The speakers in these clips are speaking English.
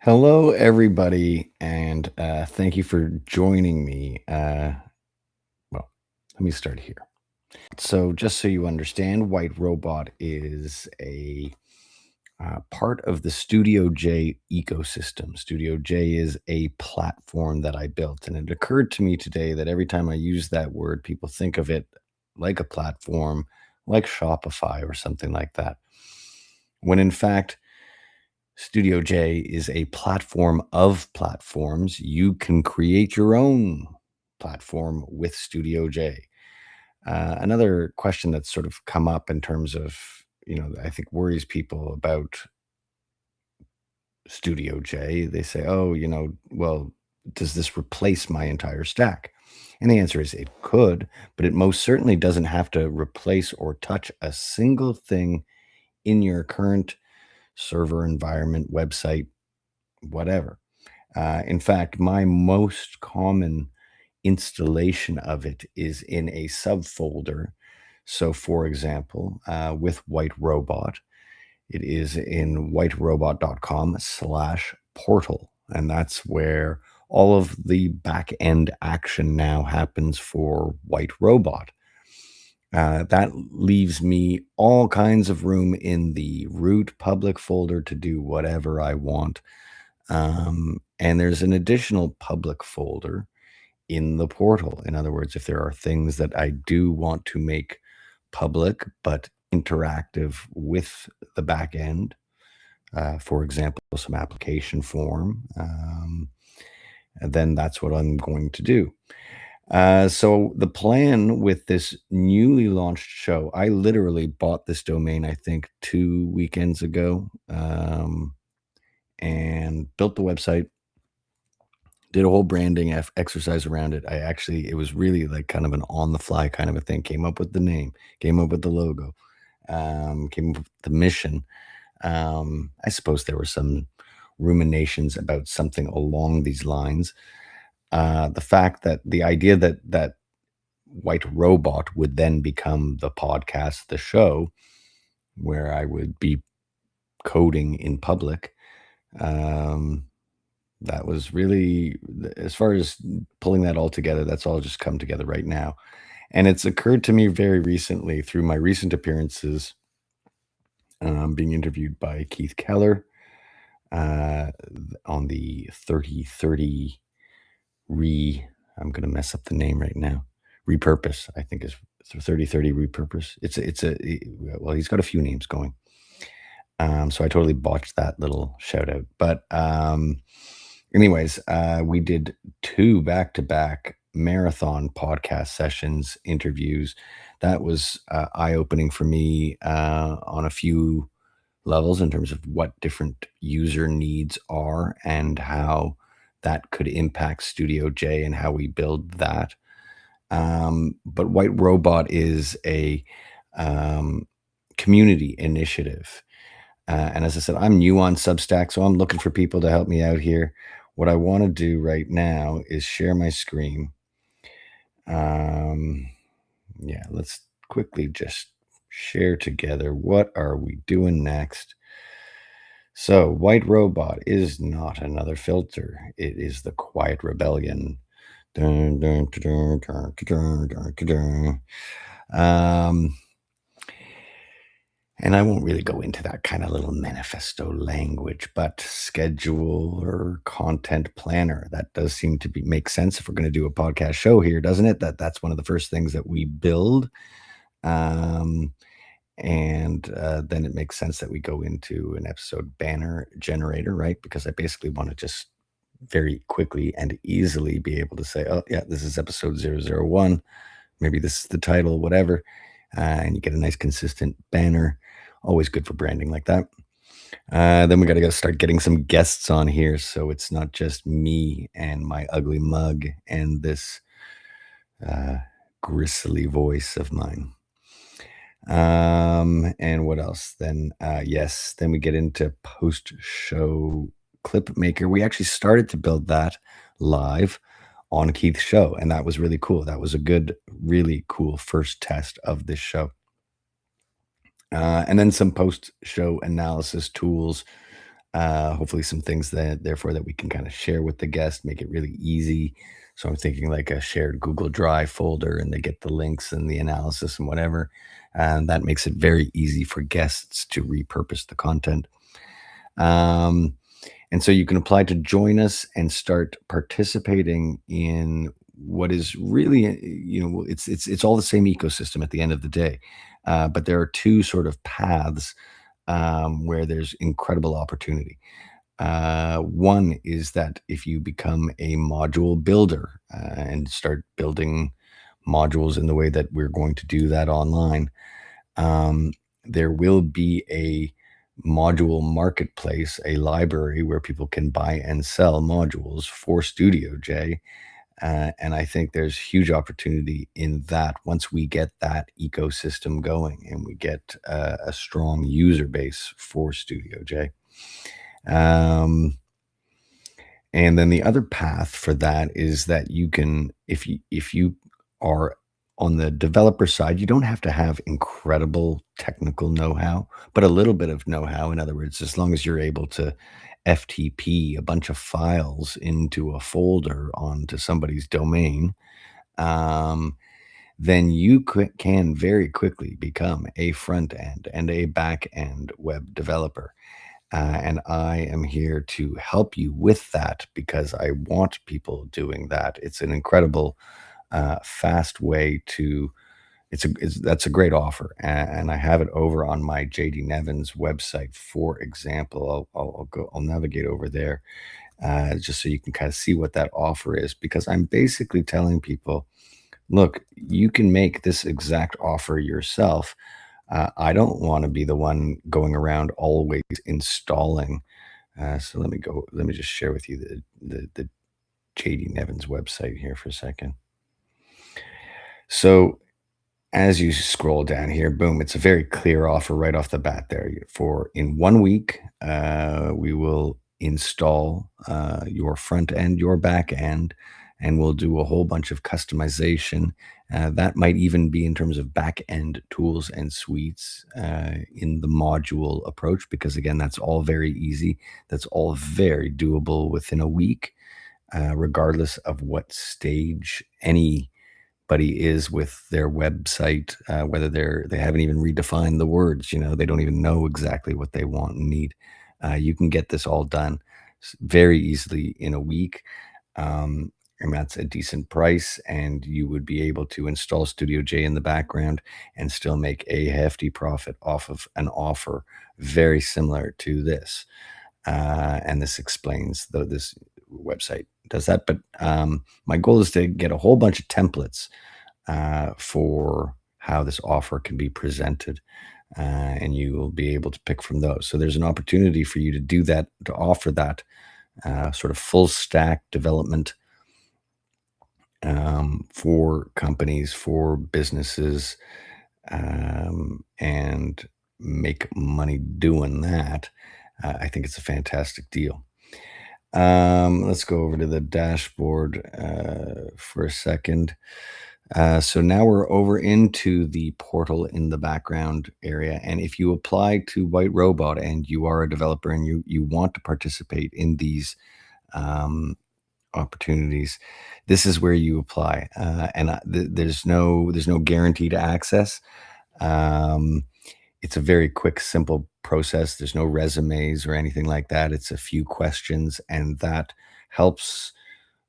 Hello, everybody, and thank you for joining me. Well, let me start here. So, just so you understand, White Robot is a part of the Studio J ecosystem. Studio J is a platform that I built, and it occurred to me today that every time I use that word, people think of it like a platform, like Shopify or something like that. When in fact, Studio J is a platform of platforms. You can create your own platform with Studio J. Another question that's sort of come up in terms of, I think worries people about Studio J. They say, oh, well, does this replace my entire stack? And the answer is it could, but it most certainly doesn't have to replace or touch a single thing in your current server environment, website, whatever. In fact, my most common installation of it is in a subfolder. So, for example, with White Robot, it is in whiterobot.com/portal. And that's where all of the back end action now happens for White Robot. That leaves me all kinds of room in the root public folder to do whatever I want. And there's an additional public folder in the portal. In other words, if there are things that I do want to make public but interactive with the back end, for example, some application form, then that's what I'm going to do. So the plan with this newly launched show, I literally bought this domain, I think, 2 weekends ago, and built the website, did a whole branding exercise around it. It was really like kind of an on the fly kind of a thing. Came up with the name, came up with the logo, came up with the mission. I suppose there were some ruminations about something along these lines. The fact that the idea that White Robot would then become the podcast, the show, where I would be coding in public. Um, that was really, as far as pulling that all together, that's all just come together right now. And it's occurred to me very recently through my recent appearances, being interviewed by Keith Keller uh, on the 3030 I'm going to mess up the name right now. Repurpose, I think is 3030 Repurpose. Well, he's got a few names going. So I totally botched that little shout out. But anyways, we did two back-to-back marathon podcast sessions, interviews. That was eye-opening for me on a few levels in terms of what different user needs are and how that could impact Studio J and how we build that. But White Robot is a um, community initiative. And as I said, I'm new on Substack, so I'm looking for people to help me out here. What I want to do right now is share my screen. Um, yeah, let's quickly just share together. What are we doing next? So, White Robot is not another filter. It is the Quiet Rebellion. Dun, dun, dun, dun, dun, dun, dun, dun. Um, and I won't really go into that kind of little manifesto language, but schedule or content planner. That does seem to make sense if we're going to do a podcast show here, doesn't it? That's one of the first things that we build. Um, and then it makes sense that we go into an episode banner generator, right? Because I basically want to just very quickly and easily be able to say, oh, yeah, this is episode 001. Maybe this is the title, whatever. And you get a nice consistent banner. Always good for branding like that. Then we got to go start getting some guests on here. So it's not just me and my ugly mug and this uh, gristly voice of mine. And what else? Then we get into post show clip maker. We actually started to build that live on Keith's show, and that was really cool. That was a good, really cool first test of this show. And then some post show analysis tools. Hopefully some things that therefore that we can kind of share with the guest, make it really easy. So I'm thinking like a shared Google Drive folder and they get the links and the analysis and whatever. And that makes it very easy for guests to repurpose the content. Um, and so you can apply to join us and start participating in what is really, it's all the same ecosystem at the end of the day. But there are two sort of paths where there's incredible opportunity. One is that if you become a module builder and start building modules in the way that we're going to do that online, um, there will be a module marketplace, a library where people can buy and sell modules for Studio J. And I think there's huge opportunity in that once we get that ecosystem going and we get a strong user base for Studio J. Um, and then the other path for that is that you can, if you are on the developer side, you don't have to have incredible technical know-how, but a little bit of know-how. In other words, as long as you're able to FTP a bunch of files into a folder onto somebody's domain, um, then you can very quickly become a front end and a back end web developer. And I am here to help you with that because I want people doing that. It's an incredible, fast way to. That's a great offer, and I have it over on my JD Nevins website. For example, I'll navigate over there just so you can kind of see what that offer is because I'm basically telling people, look, you can make this exact offer yourself. I don't want to be the one going around always installing. So let me go. Let me just share with you the JD Nevins website here for a second. So as you scroll down here, boom, it's a very clear offer right off the bat there. For in 1 week, we will install your front end, your back end, and we'll do a whole bunch of customization. That might even be in terms of back end tools and suites in the module approach, because again, that's all very easy. That's all very doable within a week, regardless of what stage anybody is with their website, whether they haven't even redefined the words, they don't even know exactly what they want and need. You can get this all done very easily in a week. And that's a decent price, and you would be able to install Studio J in the background and still make a hefty profit off of an offer very similar to this. And this explains, though this website does that. But my goal is to get a whole bunch of templates for how this offer can be presented. And you will be able to pick from those. So there's an opportunity for you to do that, to offer that sort of full stack development for companies, for businesses, and make money doing that. I think it's a fantastic deal. Let's go over to the dashboard for a second. So now we're over into the portal in the background area. And if you apply to White Robot and you are a developer and you want to participate in these um, opportunities, this is where you apply. There's no guaranteed access. Um, it's a very quick, simple process. There's no resumes or anything like that. It's a few questions, and that helps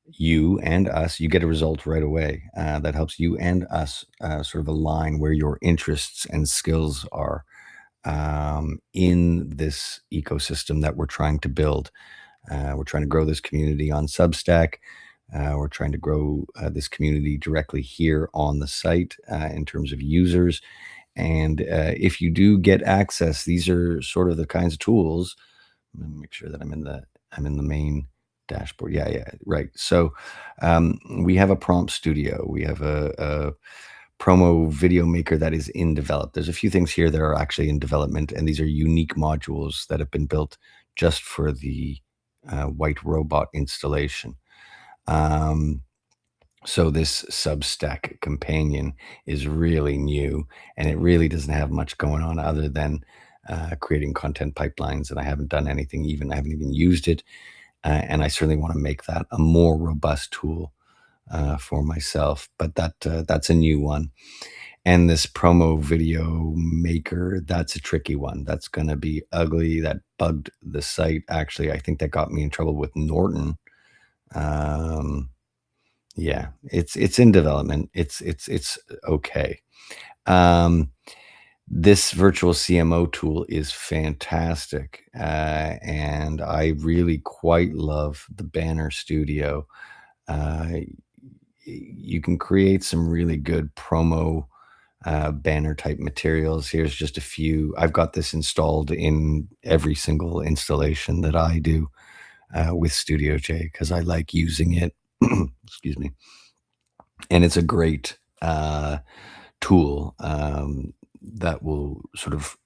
you and us. You get a result right away. That helps you and us sort of align where your interests and skills are in this ecosystem that we're trying to build. We're trying to grow this community on Substack. We're trying to grow this community directly here on the site in terms of users. And if you do get access, these are sort of the kinds of tools. Let me make sure that I'm in the main dashboard. Yeah, yeah, right. So we have a prompt studio. We have a promo video maker that is in develop. There's a few things here that are actually in development, and these are unique modules that have been built just for the White Robot installation. Um, so this Substack companion is really new, and it really doesn't have much going on other than creating content pipelines, and I haven't even used it. And I certainly want to make that a more robust tool for myself. But that's a new one. And this promo video maker, that's a tricky one. That's going to be ugly. That bugged the site. Actually, I think that got me in trouble with Norton. Um, yeah, it's in development. It's okay. Um, this virtual CMO tool is fantastic, and I really quite love the Banner Studio. Uh, you can create some really good promo banner type materials. Here's just a few. I've got this installed in every single installation that I do with Studio J because I like using it. Excuse me. And it's a great tool that will sort of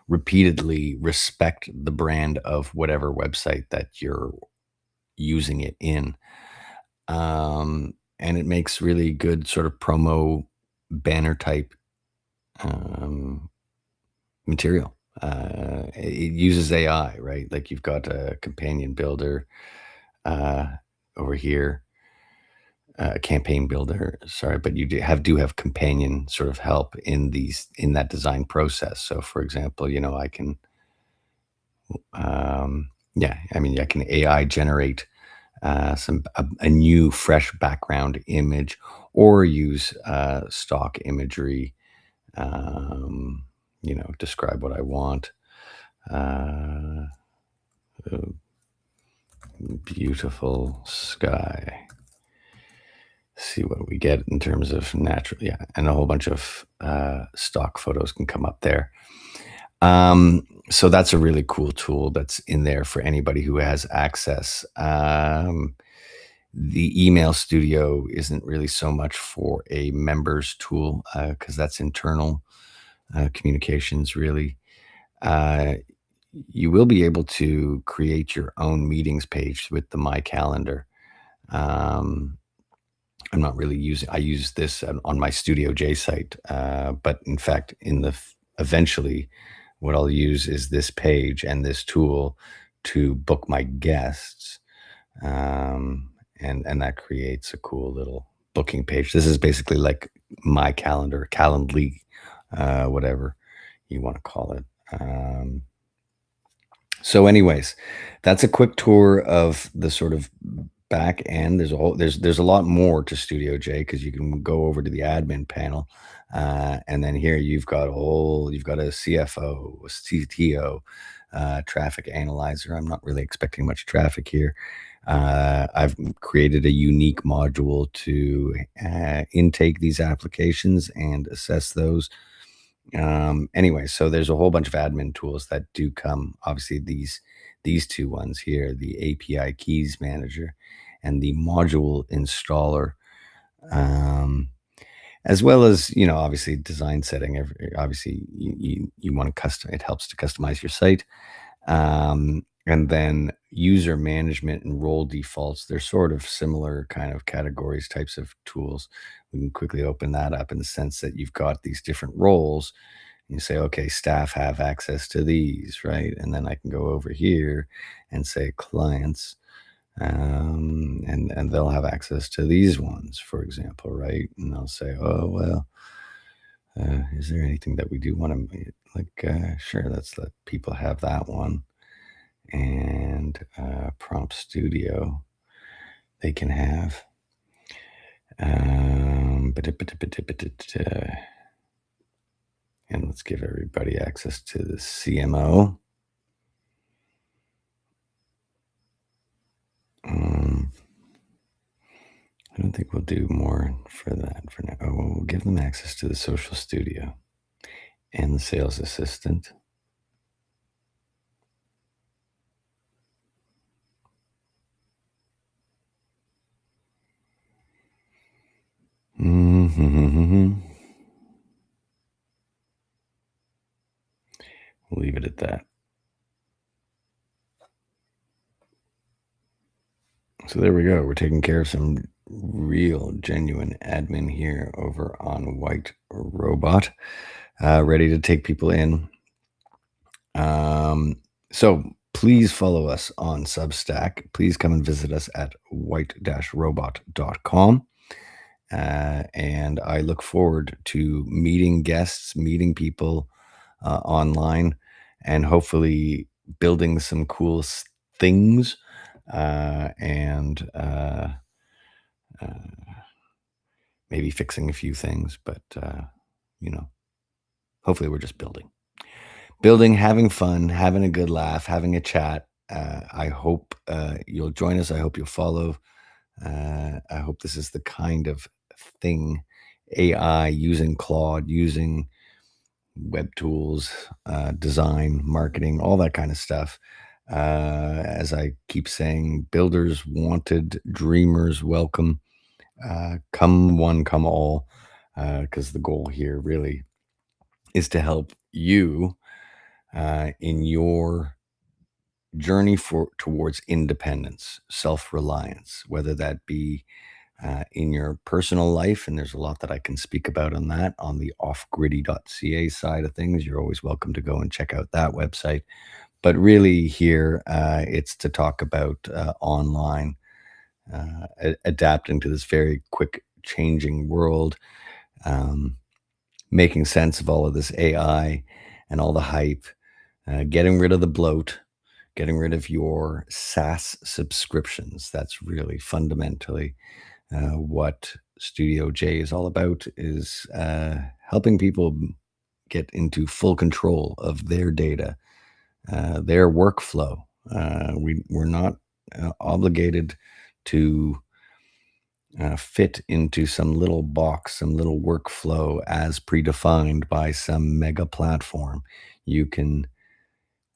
repeatedly respect the brand of whatever website that you're using it in. And it makes really good sort of promo banner type um, material. It uses AI, right? Like you've got a companion builder uh, over here, campaign builder. Sorry, but you do have companion sort of help in that design process. So, for example, I can, yeah, I mean, I can AI generate a new fresh background image, or use stock imagery. Um, describe what I want. Uh, a beautiful sky. See what we get in terms of natural, yeah, and a whole bunch of stock photos can come up there. So that's a really cool tool that's in there for anybody who has access. The email studio isn't really so much for a members tool because that's internal communications, really. Uh, you will be able to create your own meetings page with the My Calendar. Um, I'm not really using. I use this on my Studio J site, but in fact, eventually, what I'll use is this page and this tool to book my guests, and that creates a cool little booking page. This is basically like my calendar, Calendly, whatever you want to call it. So anyways, that's a quick tour of the sort of back end. There's a lot more to Studio J because you can go over to the admin panel, and then here you've got a CFO, a CTO, traffic analyzer. I'm not really expecting much traffic here. I've created a unique module to intake these applications and assess those. Anyway, so there's a whole bunch of admin tools that do come. Obviously, these two ones here, the API keys manager and the module installer, um, as well as obviously design setting. Obviously, you want to custom. It helps to customize your site, and then user management and role defaults. They're sort of similar kind of categories, types of tools. We can quickly open that up in the sense that you've got these different roles. You say, okay, staff have access to these, right? And then I can go over here and say clients, and they'll have access to these ones, for example, right? And they'll say, oh well, is there anything that we do want to like? Sure, let's let people have that one. And Prompt Studio, they can have. And let's give everybody access to the CMO. I don't think we'll do more for that for now. Oh, well, we'll give them access to the Social Studio and the Sales Assistant. Mm-hmm. We'll leave it at that. So there we go. We're taking care of some real, genuine admin here over on White Robot, ready to take people in. Um, so please follow us on Substack. Please come and visit us at white-robot.com. And I look forward to meeting guests, meeting people online, and hopefully building some cool things and uh, maybe fixing a few things. But, you know, hopefully we're just building, having fun, having a good laugh, having a chat. I hope you'll join us. I hope you'll follow. I hope this is the kind of thing, AI, using Claude, using web tools, design, marketing, all that kind of stuff. As I keep saying, builders wanted, dreamers welcome. Come one, come all, because the goal here really is to help you in your journey towards independence, self-reliance, whether that be in your personal life, and there's a lot that I can speak about on that on the offgriddy.ca side of things. You're always welcome to go and check out that website. But really, here it's to talk about online, adapting to this very quick changing world, um, making sense of all of this AI and all the hype, getting rid of the bloat, getting rid of your SaaS subscriptions. That's really fundamentally what Studio J is all about, is helping people get into full control of their data, their workflow. We're not obligated to fit into some little box, some little workflow as predefined by some mega platform. You can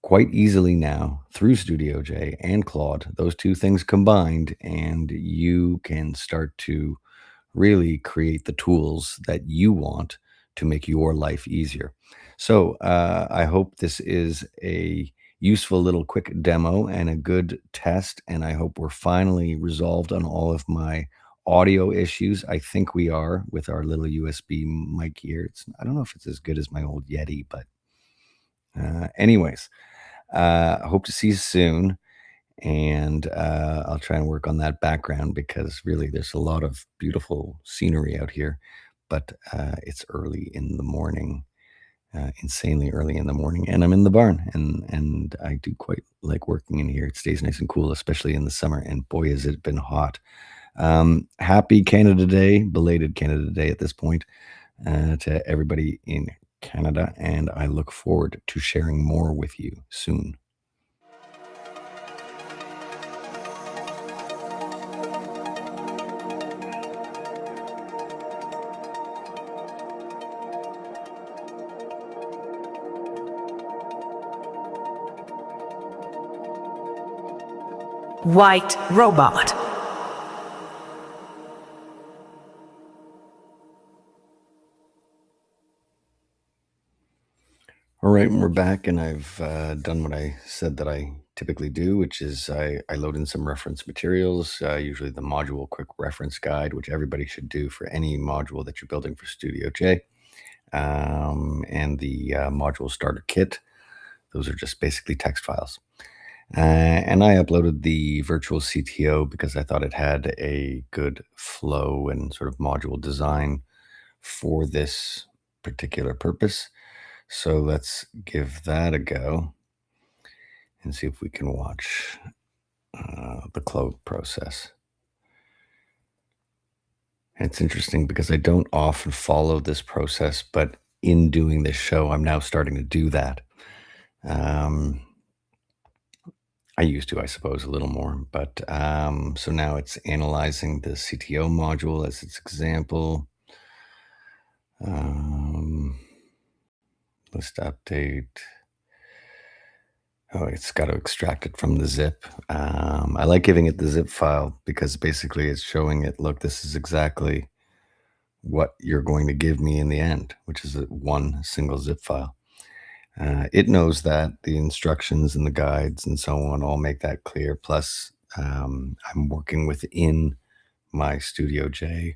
quite easily now through Studio J and Claude, those two things combined, and you can start to really create the tools that you want to make your life easier. So I hope this is a useful little quick demo and a good test. And I hope we're finally resolved on all of my audio issues. I think we are with our little USB mic here. I don't know if it's as good as my old Yeti, but anyways, I hope to see you soon. And I'll try and work on that background because really there's a lot of beautiful scenery out here, but it's early in the morning, insanely early in the morning, and I'm in the barn, and I do quite like working in here. It stays nice and cool, especially in the summer, and boy, has it been hot. Happy Canada Day, belated Canada Day at this point, to everybody in Canada, and I look forward to sharing more with you soon. White Robot. All right, we're back, and I've done what I said that I typically do, which is I load in some reference materials, usually the module quick reference guide, which everybody should do for any module that you're building for Studio J, and the module starter kit. Those are just basically text files. And I uploaded the virtual CTO because I thought it had a good flow and sort of module design for this particular purpose. So let's give that a go and see if we can watch the clone process. And it's interesting because I don't often follow this process, but in doing this show, I'm now starting to do that. Um, I used to, I suppose, a little more, but so now it's analyzing the CTO module as its example. List update. Oh, it's got to extract it from the zip. I like giving it the zip file because basically it's showing it, look, this is exactly what you're going to give me in the end, which is one single zip file. It knows that the instructions and the guides and so on all make that clear. Plus, I'm working within my Studio J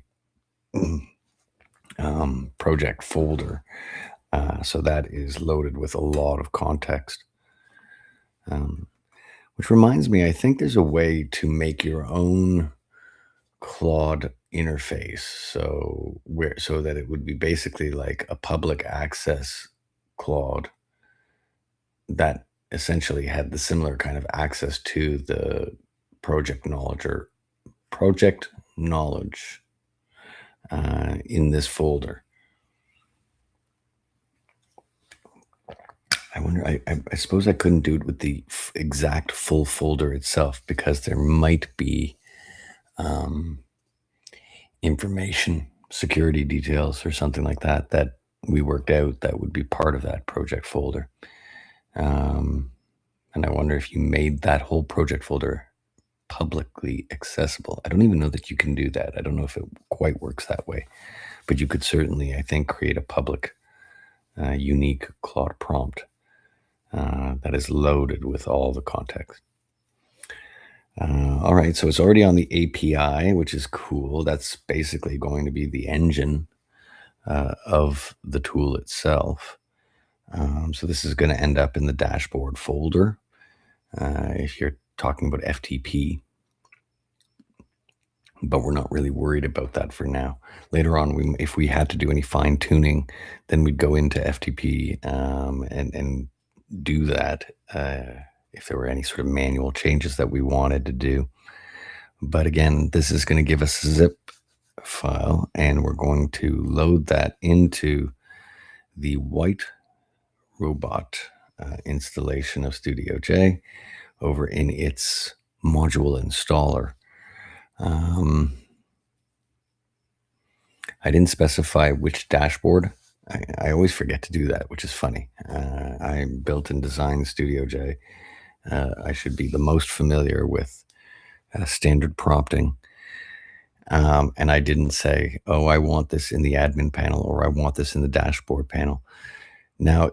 project folder. So that is loaded with a lot of context. Um, which reminds me, I think there's a way to make your own Claude interface, so that it would be basically like a public access Claude that essentially had the similar kind of access to the project knowledge in this folder. I wonder. I suppose I couldn't do it with the exact full folder itself because there might be um, information security details or something like that that we worked out that would be part of that project folder. Um, and I wonder if you made that whole project folder publicly accessible. I don't even know that you can do that. I don't know if it quite works that way, but you could certainly, I think, create a public, unique Claude prompt that is loaded with all the context. All right, so it's already on the API, which is cool. That's basically going to be the engine of the tool itself. So this is going to end up in the dashboard folder if you're talking about FTP, but we're not really worried about that for now. Later on, if we had to do any fine tuning, then we'd go into FTP and do that if there were any sort of manual changes that we wanted to do. But again, this is going to give us a zip file, and we're going to load that into the white robot installation of Studio J over in its module installer. I didn't specify which dashboard. I always forget to do that, which is funny. I built and designed Studio J. I should be the most familiar with standard prompting. And I didn't say, oh, I want this in the admin panel or I want this in the dashboard panel. Now,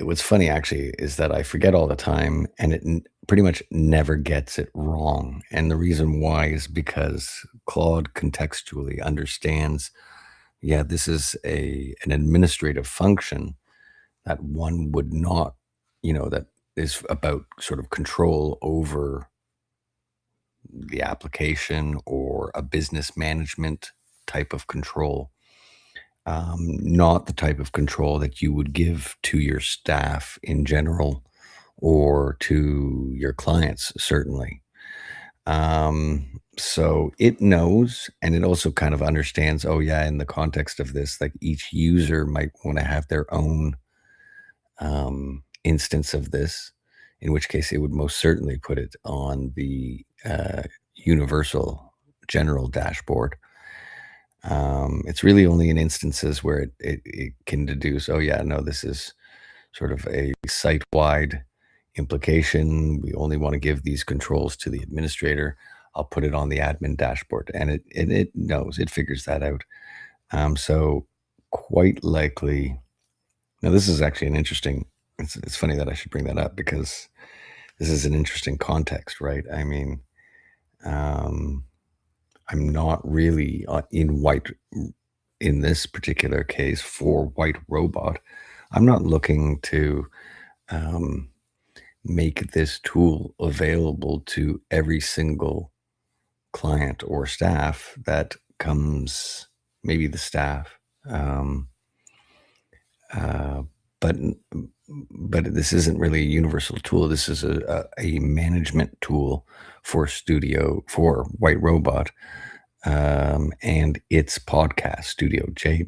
what's funny actually is that I forget all the time and pretty much never gets it wrong. And the reason why is because Claude contextually understands, yeah, this is an administrative function that one would not, that is about sort of control over the application or a business management type of control, not the type of control that you would give to your staff in general or to your clients, certainly. So it knows and it also kind of understands, oh, yeah, in the context of this, like each user might want to have their own instance of this, in which case it would most certainly put it on the universal general dashboard. It's really only in instances where it can deduce, oh, yeah, no, this is sort of a site wide implication. We only want to give these controls to the administrator. I'll put it on the admin dashboard. And it knows, it figures that out. So, quite likely, now this is actually an interesting, it's funny that I should bring that up because this is an interesting context, right? I mean, um, I'm not really in this particular case for White Robot. I'm not looking to um, make this tool available to every single client or staff that comes, maybe the staff. Um, uh, but this isn't really a universal tool. This is a management tool for White Robot and its podcast. Studio J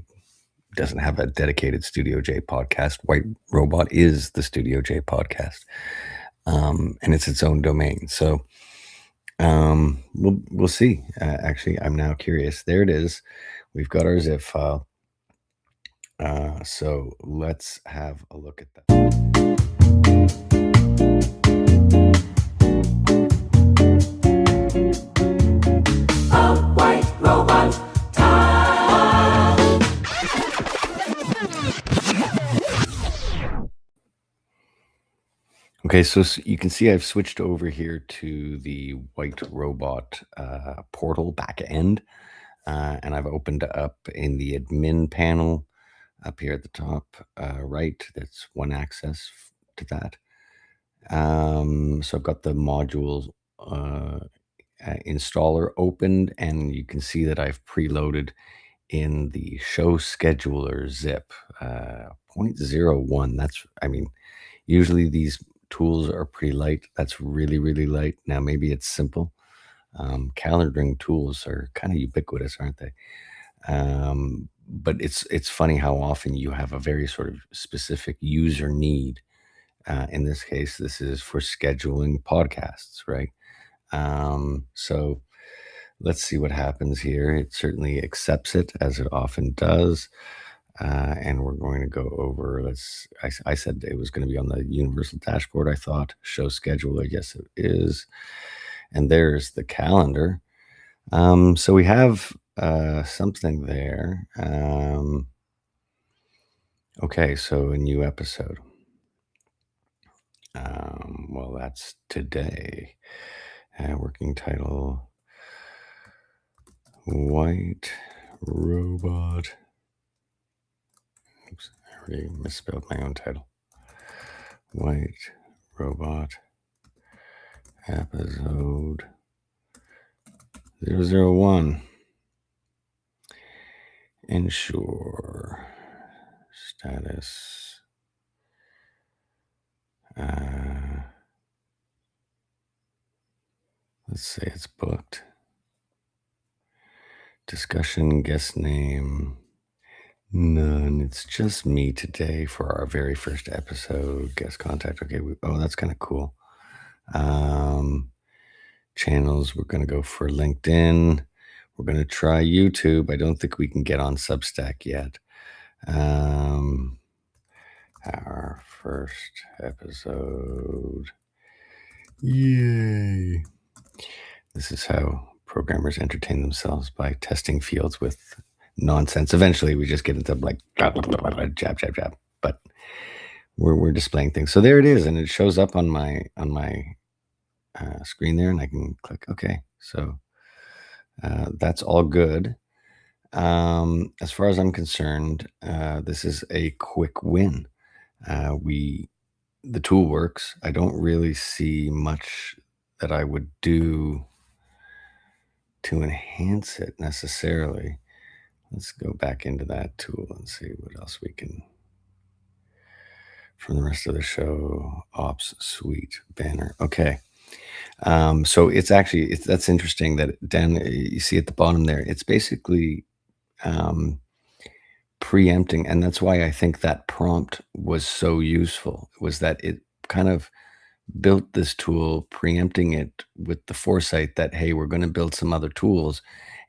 doesn't have a dedicated Studio J podcast. White Robot is the Studio J podcast, and it's its own domain. So we'll see. Actually, I'm now curious. There it is. We've got our zip file. So let's have a look at that. A white robot time. Okay, so you can see I've switched over here to the White Robot portal back end, and I've opened up in the admin panel up here at the top right. That's one access to that. So I've got the module installer opened, and you can see that I've preloaded in the show scheduler zip, 0.01. Usually these tools are pretty light. That's really, really light. Now, maybe it's simple. Calendaring tools are kind of ubiquitous, aren't they? But it's funny how often you have a very sort of specific user need. In this case, this is for scheduling podcasts, right? So let's see what happens here. It certainly accepts it, as it often does. And we're going to go over, I said it was going to be on the universal dashboard, I thought. Show scheduler, yes, it is. And there's the calendar. So we have something there. Okay, so a new episode. Well, that's today. Working title, White Robot. Oops, I already misspelled my own title. White Robot episode 001. Ensure status. Let's say it's booked. Discussion, guest name. None. It's just me today for our very first episode. Guest contact. Okay. That's kind of cool. Channels. We're going to go for LinkedIn. We're going to try YouTube. I don't think we can get on Substack yet. Our first episode. Yay. This is how programmers entertain themselves, by testing fields with nonsense. Eventually we just get into like jab. But we're displaying things. So there it is, and it shows up on my screen there, and I can click OK. So that's all good. As far as I'm concerned, this is a quick win. The tool works. I don't really see much that I would do to enhance it necessarily. Let's go back into that tool and see what else we can. From the rest of the show, Ops Suite banner. Okay. So it's actually, that's interesting that down you see at the bottom there, it's basically preempting. And that's why I think that prompt was so useful, was that it kind of built this tool, preempting it with the foresight that, hey, we're going to build some other tools,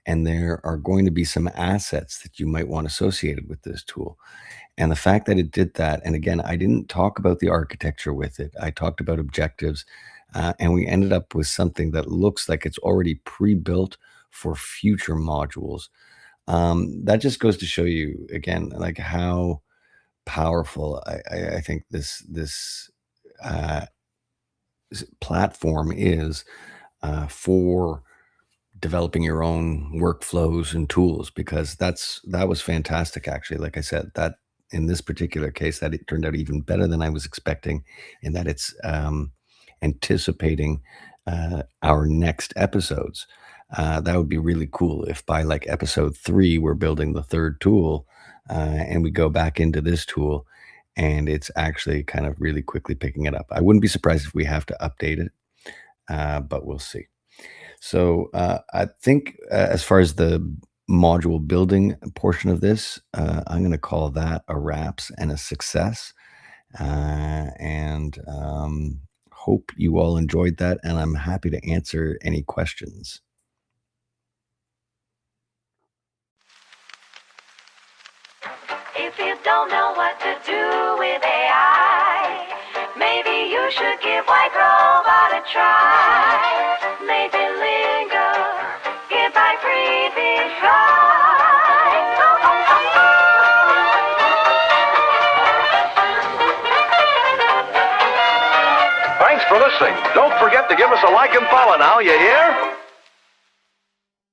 and there are going to be some assets that you might want associated with this tool. And the fact that it did that, and again, I didn't talk about the architecture with it. I talked about objectives, and we ended up with something that looks like it's already pre-built for future modules. That just goes to show you, again, like how powerful I think this platform is for developing your own workflows and tools, because that was fantastic, actually. Like I said, that in this particular case, that it turned out even better than I was expecting, in that it's anticipating our next episodes. That would be really cool if by like episode 3 we're building the third tool, and we go back into this tool and it's actually kind of really quickly picking it up. I wouldn't be surprised if we have to update it, but we'll see. So I think as far as the module building portion of this, I'm going to call that a wraps and a success. And hope you all enjoyed that, and I'm happy to answer any questions. If you don't know what to do with AI, maybe you should give White Robot a try. Maybe linger, give by free Thanks for listening. Don't forget to give us a like and follow now, you hear?